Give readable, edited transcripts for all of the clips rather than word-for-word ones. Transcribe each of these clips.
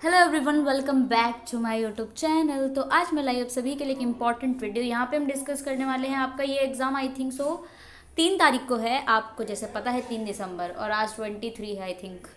Hello everyone, welcome back to my YouTube channel. तो आज मैं लाई आप सभी के लिए एक इम्पॉर्टेंट वीडियो यहाँ पे हम डिस्कस करने वाले हैं। आपका ये एग्ज़ाम आई थिंक सो 3 तारीख को है, आपको जैसे पता है 3 दिसंबर, और आज 23 है आई थिंक,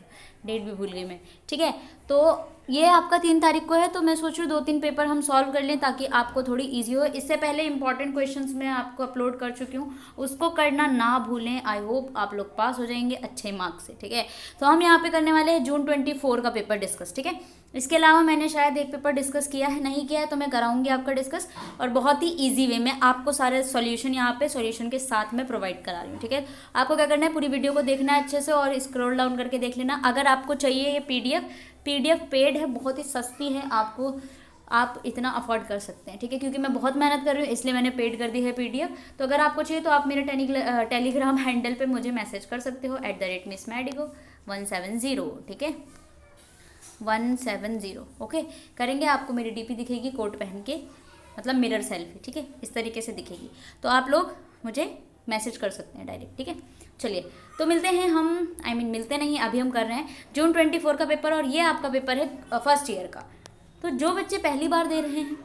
डेट भी भूल गई मैं। ठीक है, तो ये आपका 3 तारीख को है, तो मैं सोच रही हूँ 2-3 पेपर हम सॉल्व कर लें ताकि आपको थोड़ी इजी हो। इससे पहले इंपॉर्टेंट क्वेश्चंस मैं आपको अपलोड कर चुकी हूँ, उसको करना ना भूलें। आई होप आप लोग पास हो जाएंगे अच्छे मार्क्स से। ठीक है, तो हम यहाँ पे करने वाले हैं जून 24 का पेपर डिस्कस। ठीक है, इसके अलावा मैंने शायद एक पेपर डिस्कस किया है, नहीं किया है तो मैं कराऊंगी आपका डिस्कस, और बहुत ही इजी वे में आपको सारे सॉल्यूशन यहाँ पे सॉल्यूशन के साथ में प्रोवाइड करा रही हूँ। ठीक है, आपको क्या करना है, पूरी वीडियो को देखना है अच्छे से और स्क्रॉल डाउन करके देख लेना। अगर आपको चाहिए ये पीडीएफ पेड है, बहुत ही सस्ती है, आपको आप इतना अफोर्ड कर सकते हैं। ठीक है, क्योंकि मैं बहुत मेहनत कर रही हूँ इसलिए मैंने पेड कर दी है पीडीएफ। तो अगर आपको चाहिए तो आप मेरे टेलीग्राम हैंडल पे मुझे मैसेज कर सकते हो @missmadigo170। ठीक है, 170 ओके करेंगे। आपको मेरी डीपी दिखेगी कोट पहन के, मतलब मिरर सेल्फी। ठीक है, इस तरीके से दिखेगी, तो आप लोग मुझे मैसेज कर सकते हैं डायरेक्ट। ठीक है, चलिए तो मिलते हैं हम, मिलते नहीं, अभी हम कर रहे हैं जून 24 का पेपर, और ये आपका पेपर है फर्स्ट ईयर का। तो जो बच्चे पहली बार दे रहे हैं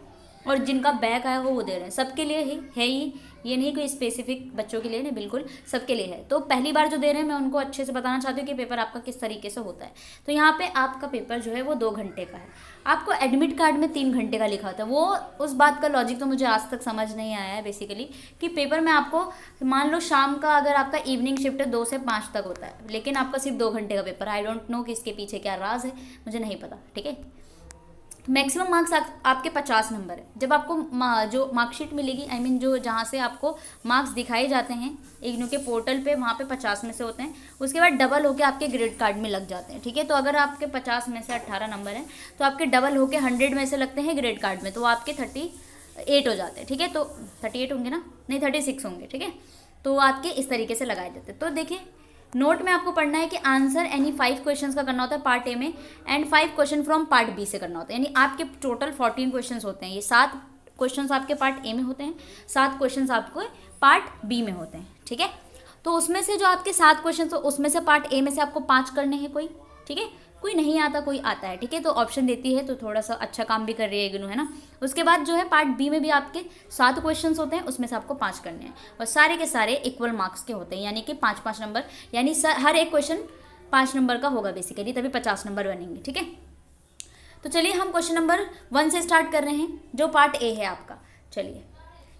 और जिनका बैक आया वो दे रहे हैं, सबके लिए ही है ही, ये नहीं कोई स्पेसिफिक बच्चों के लिए नहीं, बिल्कुल सबके लिए है। तो पहली बार जो दे रहे हैं मैं उनको अच्छे से बताना चाहती हूँ कि पेपर आपका किस तरीके से होता है। तो यहाँ पे आपका पेपर जो है वो 2 घंटे का है। आपको एडमिट कार्ड में 3 घंटे का लिखा होता है। वो उस बात का लॉजिक तो मुझे आज तक समझ नहीं आया है बेसिकली, कि पेपर में आपको मान लो शाम का अगर आपका इवनिंग शिफ्ट है 2 से 5 तक होता है, लेकिन आपका सिर्फ 2 घंटे का पेपर। आई डोंट नो कि इसके पीछे क्या राज है, मुझे नहीं पता। ठीक है, मैक्सिमम मार्क्स आपके 50 नंबर है। जब आपको जो मार्कशीट मिलेगी, जो जहाँ से आपको मार्क्स दिखाए जाते हैं इग्नू के पोर्टल पे, वहाँ पे 50 में से होते हैं। उसके बाद डबल होके आपके ग्रेड कार्ड में लग जाते हैं। ठीक है, तो अगर आपके 50 में से 18 नंबर हैं तो आपके डबल होके 100 में से लगते हैं ग्रेड कार्ड में, तो आपके 38 हो जाते हैं। ठीक है, तो 38 होंगे ना, नहीं 36 होंगे। ठीक है, तो आपके इस तरीके से लगाए जाते हैं। तो देखिए, नोट में आपको पढ़ना है कि आंसर एनी 5 क्वेश्चंस का करना होता है पार्ट ए में, and 5 question from part B से करना होता है। यानी आपके टोटल 14 क्वेश्चंस होते हैं। ये 7 क्वेश्चंस आपके पार्ट ए में होते हैं, 7 क्वेश्चंस आपको पार्ट बी में होते हैं। ठीक है, तो उसमें से जो आपके 7 क्वेश्चन, उसमें से पार्ट ए में से आपको 5 करने हैं कोई। ठीक है, कोई नहीं आता कोई आता है। ठीक है, तो ऑप्शन देती है, तो थोड़ा सा अच्छा काम भी कर रही है इग्नू, है ना। उसके बाद जो है पार्ट बी में भी आपके 7 क्वेश्चंस होते हैं, उसमें से आपको 5 करने हैं, और सारे के सारे इक्वल मार्क्स के होते हैं, यानी कि 5-5 नंबर, यानी हर एक क्वेश्चन 5 नंबर का होगा बेसिकली, तभी 50 नंबर बनेंगे। ठीक है, तो चलिए हम क्वेश्चन नंबर 1 से स्टार्ट कर रहे हैं, जो पार्ट ए है आपका। चलिए,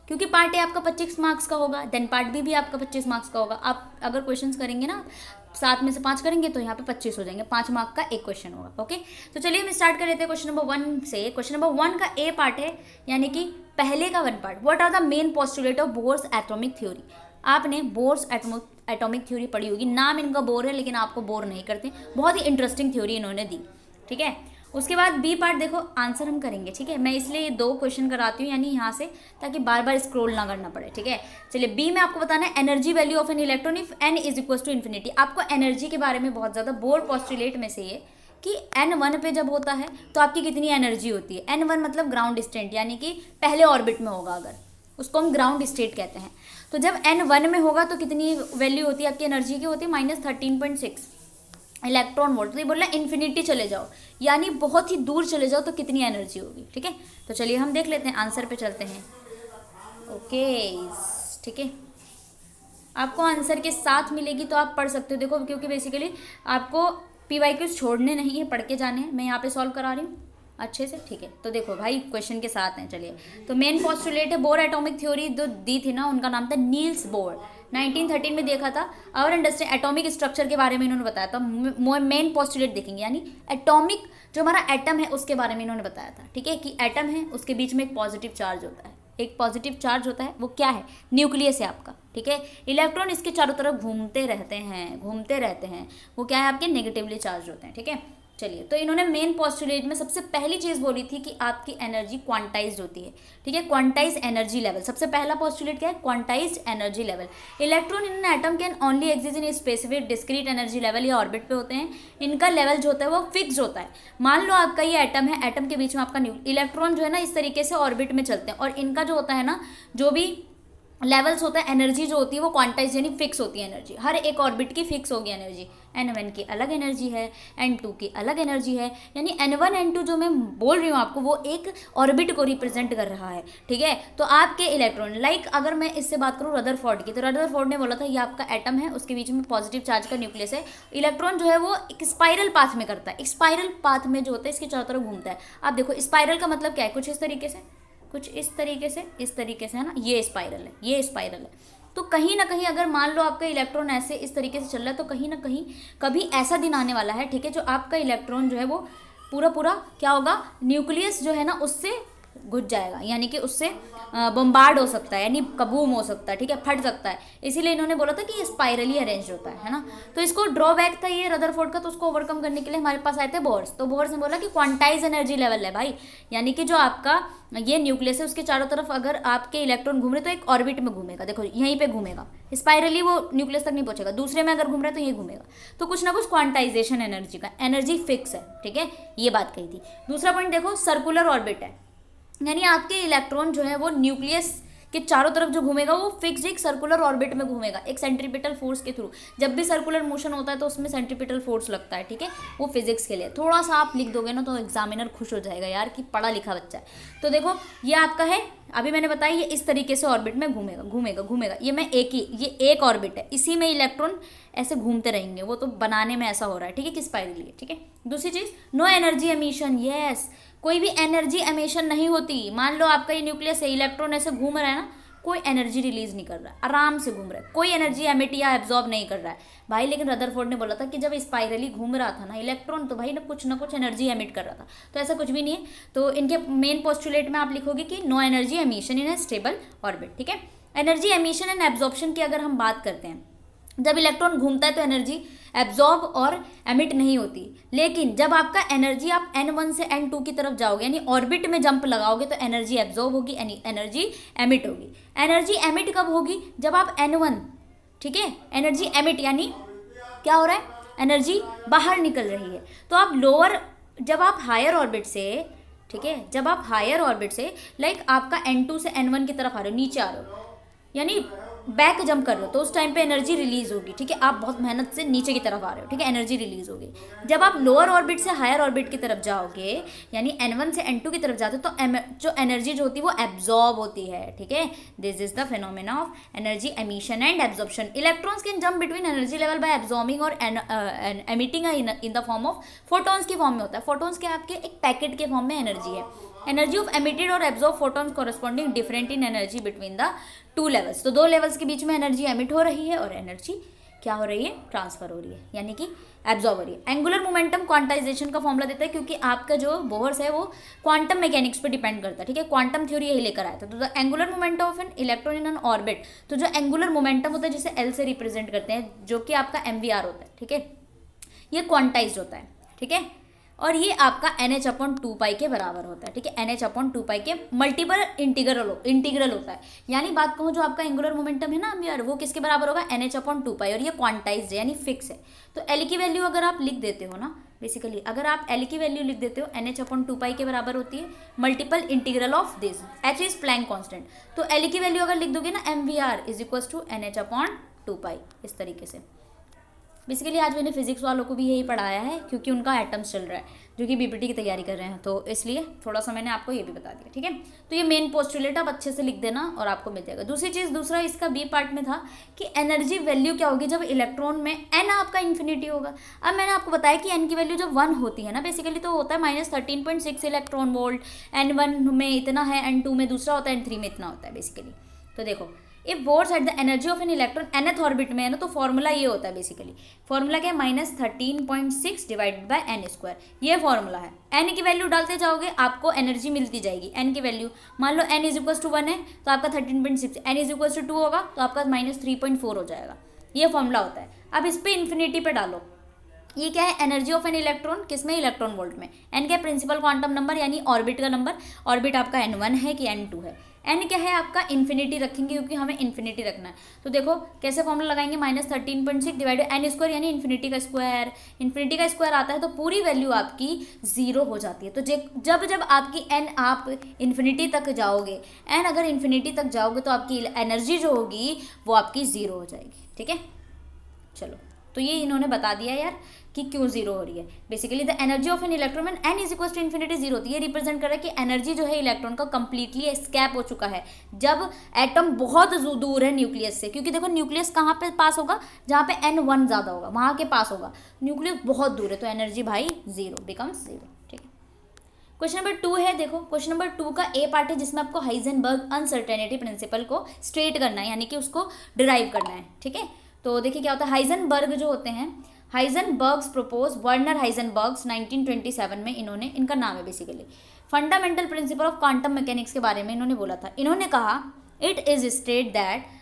क्योंकि पार्ट ए आपका 25 मार्क्स का होगा, देन पार्ट बी भी आपका 25 मार्क्स का होगा। आप अगर क्वेश्चंस करेंगे ना, 7 में से 5 करेंगे तो यहाँ पे 25 हो जाएंगे, 5 मार्क का एक क्वेश्चन होगा। ओके, तो चलिए हम स्टार्ट कर लेते हैं क्वेश्चन नंबर 1 से। क्वेश्चन नंबर 1 का ए पार्ट है, यानी कि पहले का 1 part. What are the main postulate of Bohr's atomic theory. आपने बोर्स एटॉमिक थ्योरी पढ़ी होगी, नाम इनका बोर है लेकिन आपको बोर नहीं करते, बहुत ही इंटरेस्टिंग थ्योरी इन्होंने दी। ठीक है, उसके बाद बी पार्ट देखो, आंसर हम करेंगे। ठीक है, मैं इसलिए ये 2 क्वेश्चन कराती हूँ, यानी यहाँ से, ताकि बार बार स्क्रॉल ना करना पड़े। ठीक है, चलिए बी में आपको बताना है energy value of an electron if n is equal to infinity. आपको एनर्जी के बारे में बहुत ज़्यादा बोर पोस्टुलेट में से ये कि n1 पे जब होता है तो आपकी कितनी एनर्जी होती है। n1 मतलब ग्राउंड स्टेट, यानी कि पहले ऑर्बिट में होगा, अगर उसको हम ग्राउंड स्टेट कहते हैं। तो जब n1 में होगा तो कितनी वैल्यू होती है आपकी एनर्जी की, होती है -13.6 इलेक्ट्रॉन वोल्ट। तो ये बोल रहा है इन्फिनिटी चले जाओ, यानी बहुत ही दूर चले जाओ तो कितनी एनर्जी होगी। ठीक है, तो चलिए हम देख लेते हैं, आंसर पे चलते हैं। ओके, ठीक है, आपको आंसर के साथ मिलेगी तो आप पढ़ सकते हो। देखो, क्योंकि बेसिकली आपको PYQs छोड़ने नहीं है, पढ़ के जाने हैं। मैं यहाँ पे सॉल्व करा रही हूँ अच्छे से। ठीक है, तो देखो भाई क्वेश्चन के साथ हैं। चलिए, तो मेन पोस्टुलेट है बोर एटॉमिक थ्योरी, जो दी थी ना, उनका नाम था नील्स बोर, 1913 में देखा था। और अंडरस्टैंड एटॉमिक स्ट्रक्चर के बारे में इन्होंने बताया था। मेन पोस्टुलेट देखेंगे, यानी एटॉमिक जो हमारा एटम है उसके बारे में इन्होंने बताया था। ठीक है, कि एटम है, उसके बीच में एक पॉजिटिव चार्ज होता है, एक पॉजिटिव चार्ज होता है, वो क्या है, न्यूक्लियस है आपका। ठीक है, इलेक्ट्रॉन इसके चारों तरफ घूमते रहते हैं, वो क्या है, आपके नेगेटिवली चार्ज होते हैं। ठीक है, चलिए, तो इन्होंने मेन पोस्टुलेट में सबसे पहली चीज़ बोली थी कि आपकी एनर्जी क्वांटाइज्ड होती है। ठीक है, क्वांटाइज एनर्जी लेवल, सबसे पहला पोस्टुलेट क्या है, quantized energy level. Electron in atom can only exist in specific discrete energy level, या ऑर्बिट पे होते हैं। इनका लेवल जो होता है वो फिक्स होता है। मान लो आपका ये एटम है, एटम के बीच में आपका इलेक्ट्रॉन जो है ना, इस तरीके से ऑर्बिट में चलते हैं, और इनका जो होता है ना, जो भी लेवल्स होता है, एनर्जी जो होती है वो क्वांटाइज यानी फिक्स होती है एनर्जी, हर एक ऑर्बिट की फिक्स होगी एनर्जी। N1 की अलग एनर्जी है, N2 की अलग एनर्जी है, यानी N1 N2 जो मैं बोल रही हूँ आपको वो एक ऑर्बिट को रिप्रेजेंट कर रहा है, ठीक है। तो आपके इलेक्ट्रॉन, लाइक अगर मैं इससे बात करूँ रदरफोर्ड की, तो रदरफोर्ड ने बोला था ये आपका एटम है, उसके बीच में पॉजिटिव चार्ज का न्यूक्लियस है, इलेक्ट्रॉन जो है वो एक स्पाइरल पाथ में करता है, एक स्पाइरल पाथ में जो होता है इसके चारों तरफ घूमता है। आप देखो स्पाइरल का मतलब क्या है, कुछ इस तरीके से, कुछ इस तरीके से, इस तरीके से, है ना, ये स्पाइरल है, ये स्पाइरल है। तो कहीं ना कहीं अगर मान लो आपका इलेक्ट्रॉन ऐसे इस तरीके से चल रहा है, तो कहीं ना कहीं कभी ऐसा दिन आने वाला है, ठीक है, जो आपका इलेक्ट्रॉन जो है वो पूरा पूरा क्या होगा, न्यूक्लियस जो है ना उससे घुस जाएगा, यानी कि उससे बम्बार्ड हो सकता है, यानी कबूम हो सकता है, ठीक है, फट सकता है। इसीलिए इन्होंने बोला था कि ये स्पाइरली अरेंज होता है ना। तो इसको ड्रॉबैक था ये रदरफोर्ड का, तो उसको ओवरकम करने के लिए हमारे पास आए थे बोर्स। तो बोर्स ने बोला कि क्वांटाइज एनर्जी लेवल है भाई, यानी कि जो आपका ये न्यूक्लियस है उसके चारों तरफ अगर आपके इलेक्ट्रॉन घूम रहे तो एक ऑर्बिट में घूमेगा, देखो यहीं पे घूमेगा, स्पाइरली वो न्यूक्लियस तक नहीं पहुंचेगा, दूसरे में अगर घूम रहा है तो ये घूमेगा। तो कुछ ना कुछ क्वांटाइजेशन एनर्जी का, एनर्जी फिक्स है, ठीक है, ये बात कही थी। दूसरा पॉइंट देखो, सर्कुलर ऑर्बिट है, यानी आपके इलेक्ट्रॉन जो है वो न्यूक्लियस के चारों तरफ जो घूमेगा वो फिक्स एक सर्कुलर ऑर्बिट में घूमेगा, एक सेंट्रीपिटल फोर्स के थ्रू। जब भी सर्कुलर मोशन होता है तो उसमें सेंट्रीपिटल फोर्स लगता है, ठीक है, वो फिजिक्स के लिए। थोड़ा सा आप लिख दोगे ना तो एग्जामिनर खुश हो जाएगा यार कि पढ़ा लिखा बच्चा है। तो देखो ये आपका है, अभी मैंने बताया ये इस तरीके से ऑर्बिट में घूमेगा घूमेगा घूमेगा, ये मैं एक ही, ये एक ऑर्बिट है, इसी में इलेक्ट्रॉन ऐसे घूमते रहेंगे, वो तो बनाने में ऐसा हो रहा है, ठीक है, किस स्पाइरली, ठीक है। दूसरी चीज, नो एनर्जी एमिशन, यस, कोई भी एनर्जी एमिशन नहीं होती। मान लो आपका ये न्यूक्लियस है, इलेक्ट्रॉन ऐसे घूम रहा है ना, कोई एनर्जी रिलीज नहीं कर रहा है, आराम से घूम रहा है, कोई एनर्जी एमिट या एब्जॉर्ब नहीं कर रहा है भाई। लेकिन रदरफोर्ड ने बोला था कि जब स्पाइरली घूम रहा था ना इलेक्ट्रॉन, तो भाई ना कुछ एनर्जी एमिट कर रहा था, तो ऐसा कुछ भी नहीं है। तो इनके मेन पोस्टुलेट में आप लिखोगे कि नो एनर्जी एमिशन इन ए स्टेबल ऑर्बिट, ठीक है। एनर्जी एमिशन एंड एब्जॉर्प्शन की अगर हम बात करते हैं, जब इलेक्ट्रॉन घूमता है तो एनर्जी एब्जॉर्ब और एमिट नहीं होती, लेकिन जब आपका एनर्जी आप N1 से N2 की तरफ जाओगे, यानी ऑर्बिट में जंप लगाओगे, तो एनर्जी एब्जॉर्ब होगी, एनर्जी एमिट होगी। एनर्जी एमिट कब होगी, जब आप N1, ठीक है, एनर्जी एमिट यानी क्या हो रहा है, एनर्जी बाहर निकल रही है। तो आप लोअर, जब आप हायर ऑर्बिट से, ठीक है, जब आप हायर ऑर्बिट से लाइक आपका N2 से N1 की तरफ आ रहे हो, नीचे आ रहे हो, यानी बैक जंप कर रहे हो, तो उस टाइम पे एनर्जी रिलीज होगी, ठीक है, आप बहुत मेहनत से नीचे की तरफ आ रहे हो, ठीक है, एनर्जी रिलीज होगी। जब आप लोअर ऑर्बिट से हायर ऑर्बिट की तरफ जाओगे, यानी N1 से N2 की तरफ जाते हो, तो जो एनर्जी जो होती है वो एब्जॉर्ब होती है, ठीक है। This is the phenomena of energy emission and absorption. Electrons can jump between energy level by absorbing और emitting in the form of photons की फॉर्म में होता है। फोटॉन्स के आपके एक पैकेट के फॉर्म में एनर्जी है। एनर्जी ऑफ एमिटेड और absorb photons corresponding different in energy between the two levels. तो दो लेवल्स के बीच में एनर्जी एमिट हो रही है और एनर्जी क्या हो रही है, ट्रांसफर हो रही है, यानी कि एब्जॉर्ब हो रही है। एंगुलर मोमेंटम क्वांटाइजेशन का फॉर्मूला देता है, क्योंकि आपका जो बोहर्स है वो क्वांटम मैकेनिक्स पे डिपेंड करता है, ठीक है, क्वांटम थ्योरी यही लेकर आया था। तो the angular momentum of an electron in an orbit, तो जो एंगुलर मोमेंटम होता है जिसे एल से रिप्रेजेंट करते हैं, जो कि आपका MVR होता है, ठीक है, ये क्वांटाइज होता है, ठीक है, और ये आपका NH/2π के बराबर होता है, ठीक है, NH/2π के मल्टीपल इंटीग्रल होता है। यानी बात कहूँ जो आपका एंगुलर मोमेंटम है ना यार, वो किसके बराबर होगा, NH/2π, और ये क्वांटाइज्ड है यानी फिक्स है। तो L की वैल्यू अगर आप लिख देते हो ना, बेसिकली अगर आप L की वैल्यू लिख देते हो, NH/2π के बराबर होती है multiple integral of this, H is Planck constant. तो L की वैल्यू अगर लिख दोगे ना, MVR is equal to NH/2π, इस तरीके से। बेसिकली आज मैंने फिजिक्स वालों को भी यही पढ़ाया है, क्योंकि उनका एटम्स चल रहा है, जो कि BPT की तैयारी कर रहे हैं, तो इसलिए थोड़ा सा मैंने आपको ये भी बता दिया, ठीक है। तो ये मेन पोस्टुलेट आप अच्छे से लिख देना और आपको मिल जाएगा। दूसरी चीज़, दूसरा इसका B पार्ट में था कि एनर्जी वैल्यू क्या होगी जब इलेक्ट्रॉन में n आपका इन्फिनिटी होगा। अब मैंने आपको बताया कि n की वैल्यू जब 1 होती है ना, बेसिकली तो होता है -13.6 इलेक्ट्रॉन वोल्ट, N1 में इतना है, N2 में दूसरा होता है, N3 में इतना होता है बेसिकली। तो देखो, if Bohr's at the energy of an electron nth orbit में है ना, तो फॉर्मूला ये होता है बेसिकली। फॉर्मूला क्या है, -13.6 डिवाइडेड बाय n², ये फॉर्मूला है। n की वैल्यू डालते जाओगे आपको एनर्जी मिलती जाएगी। n की वैल्यू मान लो n इज इक्वल टू 1 है तो आपका 13.6, n इज इक्वल टू 2 होगा तो आपका -3.4 हो जाएगा। ये फॉर्मूला होता है। अब इस पर इन्फिनिटी पे डालो, ये क्या है, एनर्जी ऑफ एन इलेक्ट्रॉन, किसमें, इलेक्ट्रॉन वोल्ट में। n क्या है, प्रिंसिपल क्वांटम नंबर यानी ऑर्बिट का नंबर। ऑर्बिट आपका N1 है कि N2 है। n क्या है आपका, इन्फिनिटी रखेंगे क्योंकि हमें इन्फिनिटी रखना है। तो देखो कैसे फॉर्मूला लगाएंगे, -13.6 डिवाइड n² यानी इन्फिनिटी का स्क्वायर। इन्फिनिटी का स्क्वायर आता है तो पूरी वैल्यू आपकी 0 हो जाती है। तो जब आपकी n, आप इन्फिनिटी तक जाओगे, n अगर इन्फिनिटी तक जाओगे तो आपकी एनर्जी जो होगी वो आपकी 0 हो जाएगी, ठीक है। चलो तो ये इन्होंने बता दिया यार कि क्यों जीरो हो रही है। Basically the energy of an electron when n is equal to infinity zero होती है। ये रिप्रेजेंट कर रहा है कि एनर्जी जो है इलेक्ट्रॉन का कंप्लीटली एस्केप हो चुका है जब एटम बहुत दूर है न्यूक्लियस से। क्योंकि देखो न्यूक्लियस कहाँ पे पास होगा, जहाँ पे n1 ज़्यादा होगा वहाँ के पास होगा, न्यूक्लियस बहुत दूर है, तो एनर्जी भाई जीरो बिकम्स जीरो। ठीक है, क्वेश्चन नंबर 2 है। देखो क्वेश्चन नंबर 2 का ए पार्ट है जिसमें आपको हाइजेनबर्ग अनसर्टेनिटी प्रिंसिपल को स्ट्रेट करना है, यानी कि उसको डिराइव करना है। ठीक है, तो देखिए क्या होता है, हाइजेनबर्ग जो होते हैं, हाइजेनबर्ग्स प्रपोज, वर्नर हाइजेनबर्ग्स 1927 में इन्होंने, इनका नाम है basically, fundamental principle of quantum mechanics के बारे में इन्होंने बोला था। इन्होंने कहा it is state that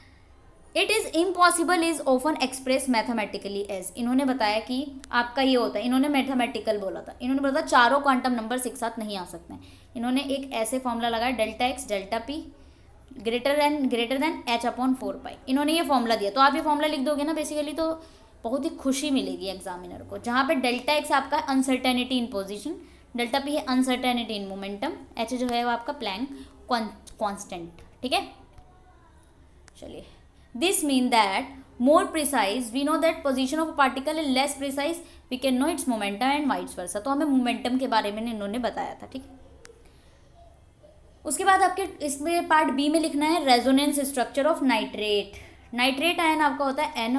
it is impossible is often express mathematically as. इन्होंने बताया कि आपका ये होता है, इन्होंने मैथमेटिकल बोला था, इन्होंने बोला था चारों क्वांटम नंबर्स एक साथ नहीं आ सकते हैं। इन्होंने एक ऐसे फॉर्मूला लगाया delta x delta P greater than H upon 4 पाई। इन्होंने ये फॉर्मूला दिया, तो आप ये फॉर्मूला लिख दोगे ना बेसिकली तो बहुत ही खुशी मिलेगी एग्जामिनर को। जहाँ पे डेल्टा एक्स आपका uncertainty in position, delta P है अनसर्टेनिटी इन मोमेंटम, एच जो है वो आपका प्लैंक कॉन्स्टेंट। ठीक है, चलिए, this mean that more precise we know that position of a particle is less precise we can know its momentum and vice versa। तो हमें मोमेंटम के बारे में इन्होंने बताया था। ठीक है, उसके बाद आपके इसमें पार्ट बी में लिखना है resonance structure of nitrate. Nitrate ion आपका होता है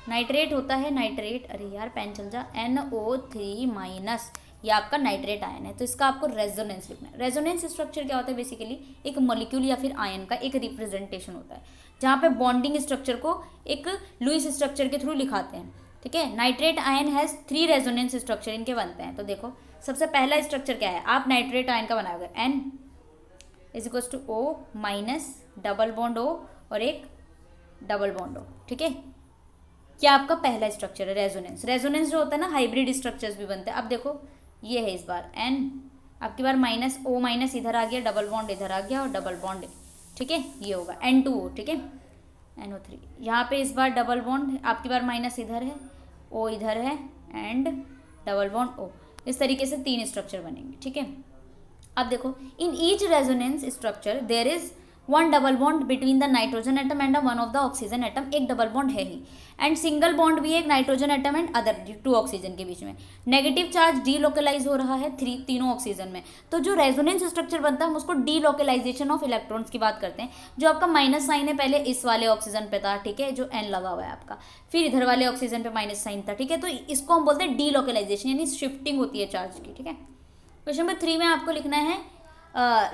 नाइट्रेट होता है नाइट्रेट, अरे यार पेन चल जा, NO3-, ये आपका नाइट्रेट आयन है। तो इसका आपको रेजोनेंस लिखना है। रेजोनेंस स्ट्रक्चर क्या होता है, बेसिकली एक मॉलिक्यूल या फिर आयन का एक रिप्रेजेंटेशन होता है जहाँ पे बॉन्डिंग स्ट्रक्चर को एक लुईस स्ट्रक्चर के थ्रू लिखाते हैं। ठीक है, nitrate ion has 3 resonance structure इनके बनते हैं। तो देखो सबसे पहला स्ट्रक्चर क्या है, आप नाइट्रेट आयन का बनाओगे N = O- double bond O और एक डबल बॉन्ड O। ठीक है, क्या आपका पहला स्ट्रक्चर है रेजोनेंस। रेजोनेंस जो होता है ना, हाइब्रिड स्ट्रक्चर्स भी बनते हैं। अब देखो ये है इस बार N, आपकी बार -O- इधर आ गया, डबल बॉन्ड इधर आ गया और डबल बॉन्ड, ठीक है, ये होगा N2O। ठीक है, NO3, यहाँ पे इस बार डबल बॉन्ड, आपकी बार माइनस इधर है, O इधर है एंड डबल बॉन्ड O। इस तरीके से 3 स्ट्रक्चर बनेंगे। ठीक है, अब देखो in each resonance structure there is 1 double bond between the nitrogen atom and 1 of the oxygen atom. एक डबल बॉन्ड है ही, एंड सिंगल बॉन्ड भी है एक nitrogen atom and other 2 oxygen के बीच में। नेगेटिव चार्ज डीलोकलाइज हो रहा है तीनों ऑक्सीजन में। तो जो रेजोनेंस स्ट्रक्चर बनता है हम उसको डीलोकलाइजेशन ऑफ इलेक्ट्रॉन्स की बात करते हैं। जो आपका माइनस साइन है पहले इस वाले ऑक्सीजन पे था, ठीक है, जो N लगा हुआ है आपका, फिर इधर वाले ऑक्सीजन पे माइनस साइन था। ठीक है, तो इसको हम बोलते हैं डीलोकलाइजेशन, यानी शिफ्टिंग होती है चार्ज की। ठीक है, क्वेश्चन नंबर 3 में आपको लिखना है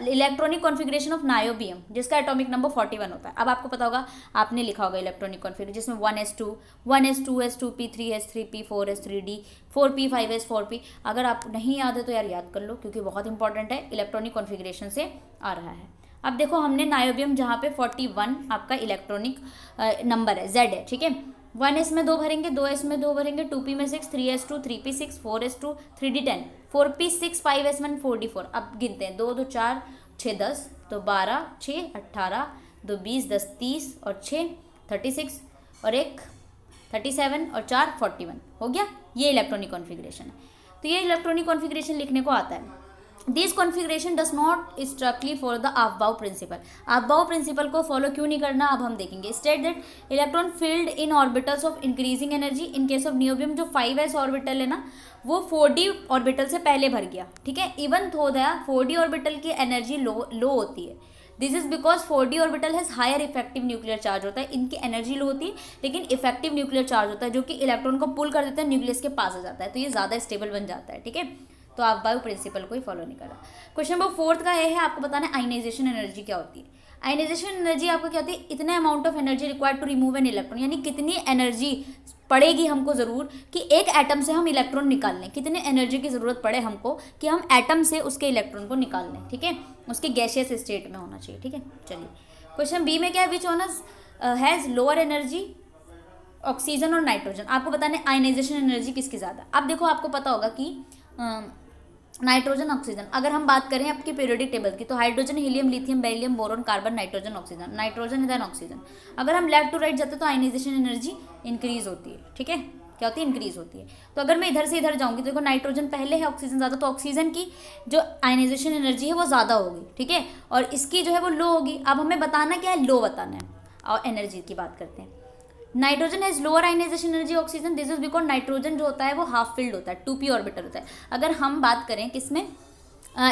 इलेक्ट्रॉनिक कॉन्फ़िगरेशन ऑफ नायोबियम, जिसका एटॉमिक नंबर 41 होता है। अब आपको पता होगा, आपने लिखा होगा इलेक्ट्रॉनिक कॉन्फ़िगरेशन, जिसमें 1s2, 2s2p, 3s3p, 4s3d, 4p, 5s 4p। अगर आप नहीं याद है तो यार याद कर लो, क्योंकि बहुत इंपॉर्टेंट है, इलेक्ट्रॉनिक कॉन्फ़िगरेशन से आ रहा है। अब देखो हमने नायोबियम जहाँ पे 41 आपका इलेक्ट्रॉनिक नंबर है, Z है। ठीक है, 1s में 2 भरेंगे, 2s में 2 भरेंगे, 2p में 6, 3s2, 3p 6, 4s2, 3d 10, 4p 6, 5s1, 4d 4। अब गिनते हैं, 2 2 4 6 10, तो 12 6 18, 2 20 10 30 और 6 36 और एक 37 और 4 41 हो गया। ये इलेक्ट्रॉनिक कॉन्फ़िगरेशन है। तो ये इलेक्ट्रॉनिक कॉन्फ़िगरेशन लिखने को आता है। This configuration does not strictly follow the above principle. Above principle को फॉलो क्यों नहीं करना, अब हम देखेंगे। State that electron filled in orbitals of increasing energy. In case of niobium जो 5s ऑर्बिटल है ना, वो 4d ऑर्बिटल से पहले भर गया। ठीक है, even though that 4d orbital की एनर्जी लो होती है। This is because 4d orbital has higher effective nuclear charge होता है। इनकी एनर्जी लो होती है लेकिन इफेक्टिव न्यूक्लियर चार्ज होता है, जो कि इलेक्ट्रॉन को पुल कर देता है, न्यूक्लियस के पास आ जाता है, तो ये ज़्यादा स्टेबल बन जाता है। ठीक है, तो आप बायो प्रिंसिपल को ही फॉलो नहीं कर रहा। क्वेश्चन नंबर 4 का ये है, आपको बताना है आयनाइजेशन एनर्जी क्या होती है। आयनाइजेशन एनर्जी आपको क्या होती है, इतने amount of energy required to remove an electron, यानी कितनी एनर्जी पड़ेगी हमको ज़रूर कि एक एटम से हम इलेक्ट्रॉन निकाल लें, कितने एनर्जी की ज़रूरत पड़े हमको कि हम एटम से उसके इलेक्ट्रॉन को निकाल लें। ठीक है, उसके गैसियस स्टेट में होना चाहिए। ठीक है, चलिए क्वेश्चन बी में क्या है, which one has lower energy, oxygen और नाइट्रोजन। आपको बताना है आयनाइजेशन एनर्जी किसकी ज़्यादा। अब देखो आपको पता होगा कि नाइट्रोजन ऑक्सीजन, अगर हम बात करें आपकी पीरियोडिक टेबल की, तो hydrogen helium lithium beryllium boron carbon nitrogen oxygen, nitrogen then oxygen. अगर हम लेफ्ट टू राइट जाते हैं तो आयनाइजेशन एनर्जी इंक्रीज होती है। ठीक है, क्या होती है, इंक्रीज होती है। तो अगर मैं इधर से इधर जाऊंगी तो देखो नाइट्रोजन पहले है, ऑक्सीजन ज़्यादा, तो ऑक्सीजन की जो आयनाइजेशन एनर्जी है वो ज़्यादा होगी। ठीक है, और इसकी जो है वो लो होगी। अब हमें बताना क्या है, लो बताना है। और एनर्जी की बात करते हैं। Nitrogen has lower ionization energy oxygen, this is because nitrogen जो होता है वो हाफ फिल्ड होता है, 2p ऑर्बिटल होता है। अगर हम बात करें किसमें,